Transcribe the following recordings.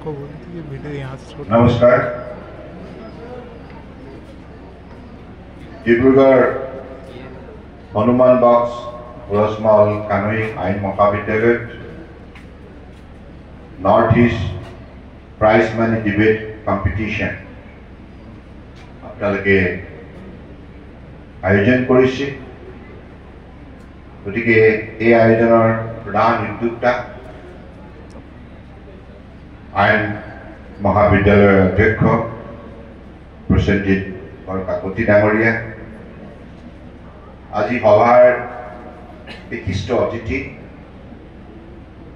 নমস্কাৰ ডিব্ৰুগড় হনুমান বক্স ৰসমল কানৈ আইন মহাবিদ্যালয়ত north east prize money debate competition আপোনালোকে আয়োজন কৰিছে। গতিকে এই আয়োজনৰ প্ৰধান উদ্যোক্তা আইন মহাবিদ্যালয়ৰ অধ্যক্ষ প্ৰসেনজিৎ বৰকাকতি ডাঙৰীয়া, আজি সভাৰ বিশিষ্ট অতিথি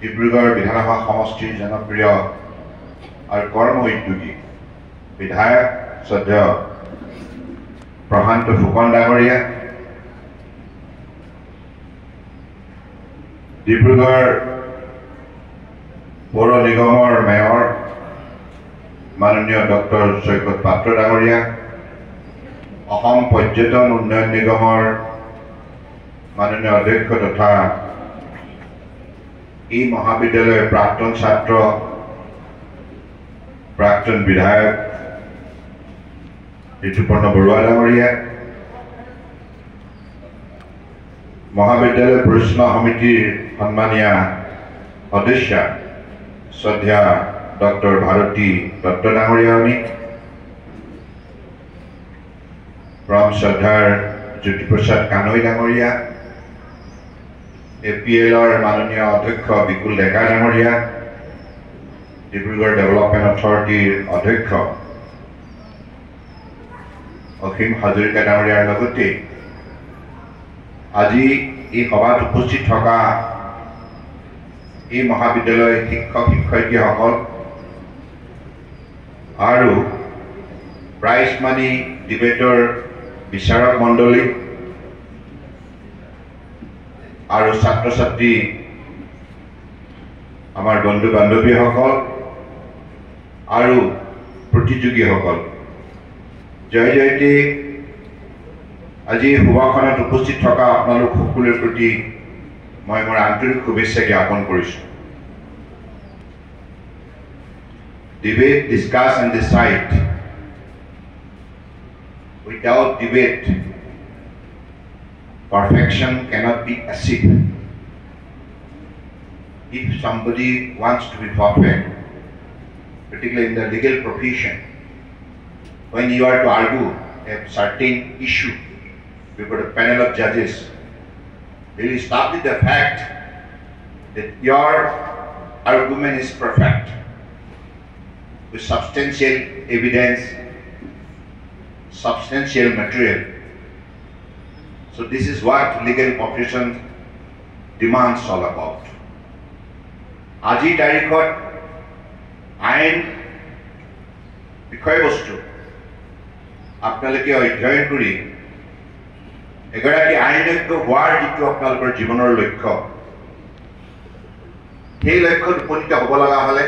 ডিব্ৰুগড় বিধানসভা সমষ্টিৰ জনপ্ৰিয় আৰু কৰ্ম উদ্যোগী বিধায়ক শ্ৰদ্ধেয় প্ৰশান্ত ফুকন ডাঙৰীয়া, ডিব্ৰুগড় পৌৰ নিগমৰ মেয়ৰ মাননীয় ডক্টৰ চৈকত পাত্ৰ ডাঙৰীয়া, অসম পৰ্যটন উন্নয়ন নিগমৰ মাননীয় অধ্যক্ষ তথা এই মহাবিদ্যালয়ৰ প্ৰাক্তন ছাত্ৰ প্ৰাক্তন বিধায়ক ঋতুপৰ্ণ বৰুৱা ডাঙৰীয়া, মহাবিদ্যালয় পৰিচালনা সমিতিৰ সন্মানীয় সদস্যা শ্ৰদ্ধা ডক্টৰ ভাৰতী দত্ত ডাঙৰীয়ানী, পৰম শ্ৰদ্ধাৰ জ্যোতিপ্ৰসাদ কানৈ ডাঙৰীয়া, APLৰ মাননীয় অধ্যক্ষ বিকুল ডেকা ডাঙৰীয়া, ডিব্ৰুগড় ডেভেলপমেণ্ট অথৰিটিৰ অধ্যক্ষ অসীম হাজৰিকা ডাঙৰীয়াৰ লগতে আজি এই সভাত উপস্থিত থকা এই মহাবিদ্যালয়ৰ শিক্ষক শিক্ষয়িত্ৰীসকল আৰু প্ৰাইজ মানি ডিবেটৰ বিচাৰক মণ্ডলী আৰু ছাত্ৰ ছাত্ৰী আমাৰ বন্ধু বান্ধৱীসকল আৰু প্ৰতিযোগীসকল, জয় জয়তে। আজি সভাখনত উপস্থিত থকা আপোনালোক সকলোৰে প্ৰতি মই মোৰ আন্তৰিক শুভেচ্ছা জ্ঞাপন কৰিছোঁ। Debate, discuss and decide. Without debate, perfection cannot be achieved. If somebody wants to be perfect, particularly in the legal profession, when you are to argue a certain issue before a panel of judges, they will establish the fact that your argument is perfect with substantial evidence, substantial material. So this is what legal profession demands all about. আজি তাৰিখত আইন বিষয়বস্তু আপোনালোকে অধ্যয়ন কৰি এগৰাকী আইনজ্ঞ হোৱাৰ যিটো আপোনালোকৰ জীৱনৰ লক্ষ্য, সেই লক্ষ্যত উপনীত হ'ব লগা হ'লে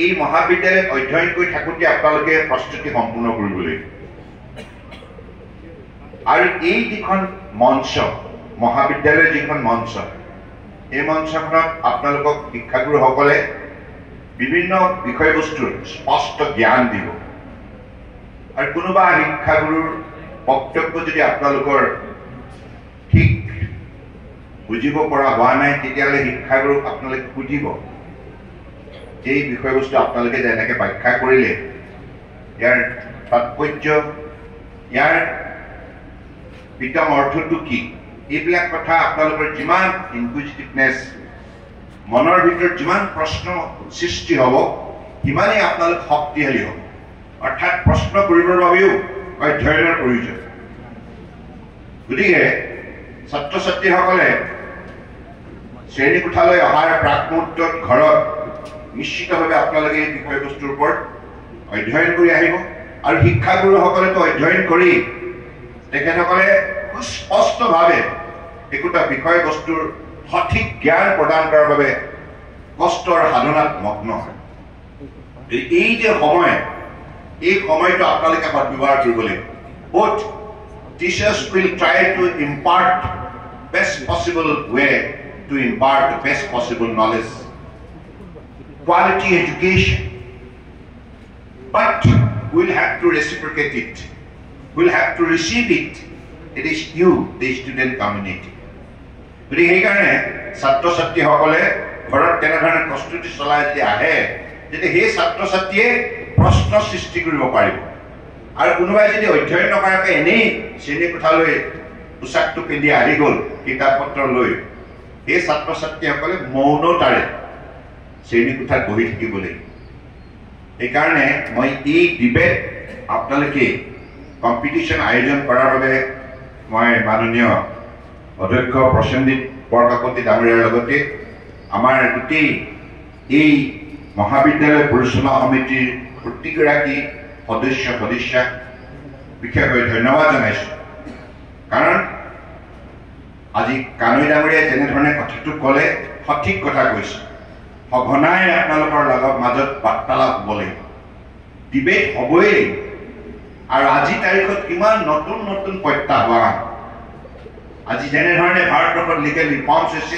এই মহাবিদ্যালয়ত অধ্যয়ন কৰি থাকোঁতে আপোনালোকে প্ৰস্তুতি সম্পূৰ্ণ কৰিব লাগিব। আৰু এই যিখন মঞ্চ, মহাবিদ্যালয়ৰ যিখন মঞ্চ, এই মঞ্চখনত আপোনালোকক শিক্ষাগুৰুসকলে বিভিন্ন বিষয়বস্তুৰ স্পষ্ট জ্ঞান দিব। আৰু কোনোবা শিক্ষাগুৰুৰ বক্তব্য যদি আপোনালোকৰ ঠিক বুজিব পৰা হোৱা নাই, তেতিয়াহ'লে শিক্ষাগুৰুক আপোনালোকে সুধিব যে এই বিষয়বস্তু আপোনালোকে যেনেকৈ ব্যাখ্যা কৰিলে ইয়াৰ তাৎপৰ্য, ইয়াৰ বিতং অৰ্থটো কি, এইবিলাক কথা আপোনালোকৰ যিমান ইনকুইজিটিভনেছ, মনৰ ভিতৰত যিমান প্ৰশ্ন সৃষ্টি হ'ব, সিমানেই আপোনালোক শক্তিশালী হ'ব। অৰ্থাৎ প্ৰশ্ন কৰিবৰ বাবেও অধ্যয়নৰ প্ৰয়োজন। গতিকে ছাত্ৰ ছাত্ৰীসকলে শ্ৰেণীকোঠালৈ অহাৰ প্ৰাক মুহূৰ্তত ঘৰত নিশ্চিতভাৱে আপোনালোকে এই বিষয়বস্তুৰ ওপৰত অধ্যয়ন কৰি আহিব। আৰু শিক্ষাগুৰুসকলেতো অধ্যয়ন কৰি তেখেতসকলে সুস্পষ্টভাৱে একোটা বিষয়বস্তুৰ সঠিক জ্ঞান প্ৰদান কৰাৰ বাবে কষ্টৰ সাধনাত মগ্ন হয়। এই যে সময়, এই সময়টো আপোনালোকে সদ্ব্যৱহাৰ কৰিব লাগিব। Both teachers will try to impart best possible way to impart the best possible knowledge quality education. But we'll have to reciprocate it. We'll have to receive it. It is you, the student community. গতিকে সেইকাৰণে ছাত্ৰ ছাত্ৰীসকলে ঘৰত তেনেধৰণে প্ৰস্তুতি চলাই যদি আহে তেতিয়া সেই ছাত্ৰ ছাত্ৰীয়ে প্ৰশ্ন সৃষ্টি কৰিব পাৰিব আৰু কোনোবাই যদি অধ্যয়ন নকৰাকৈ এনেই শ্ৰেণীকোঠালৈ পোছাকটো পিন্ধি আহি গ'ল কিতাপ পত্ৰ লৈ সেই ছাত্ৰ ছাত্ৰীসকলে মৌনতাৰে শ্ৰেণীকোঠাত বহি থাকিব লাগিব সেইকাৰণে মই এই ডিবেট আপোনালোকে কম্পিটিশ্যন আয়োজন কৰাৰ বাবে মই মাননীয় অধ্যক্ষ প্ৰসেনজিৎ বৰকাকতি ডাঙৰীয়াৰ লগতে আমাৰ গোটেই এই মহাবিদ্যালয় পৰিচালনা সমিতিৰ প্ৰতিগৰাকী সদস্যাক বিশেষকৈ ধন্যবাদ জনাইছোঁ কাৰণ আজি কানৈ ডাঙৰীয়াই যেনেধৰণে কথাটো ক'লে সঠিক কথা কৈছে সঘনাই আপোনালোকৰ লগত মাজত বাৰ্তালাপ হ'ব লাগিব ডিবেট হ'বই লাগিব আৰু আজি তাৰিখত কিমান নতুন নতুন প্ৰত্যাহ্বান আজি যেনেধৰণে ভাৰতবৰ্ষত লিগেল ৰিফৰ্মছ হৈছে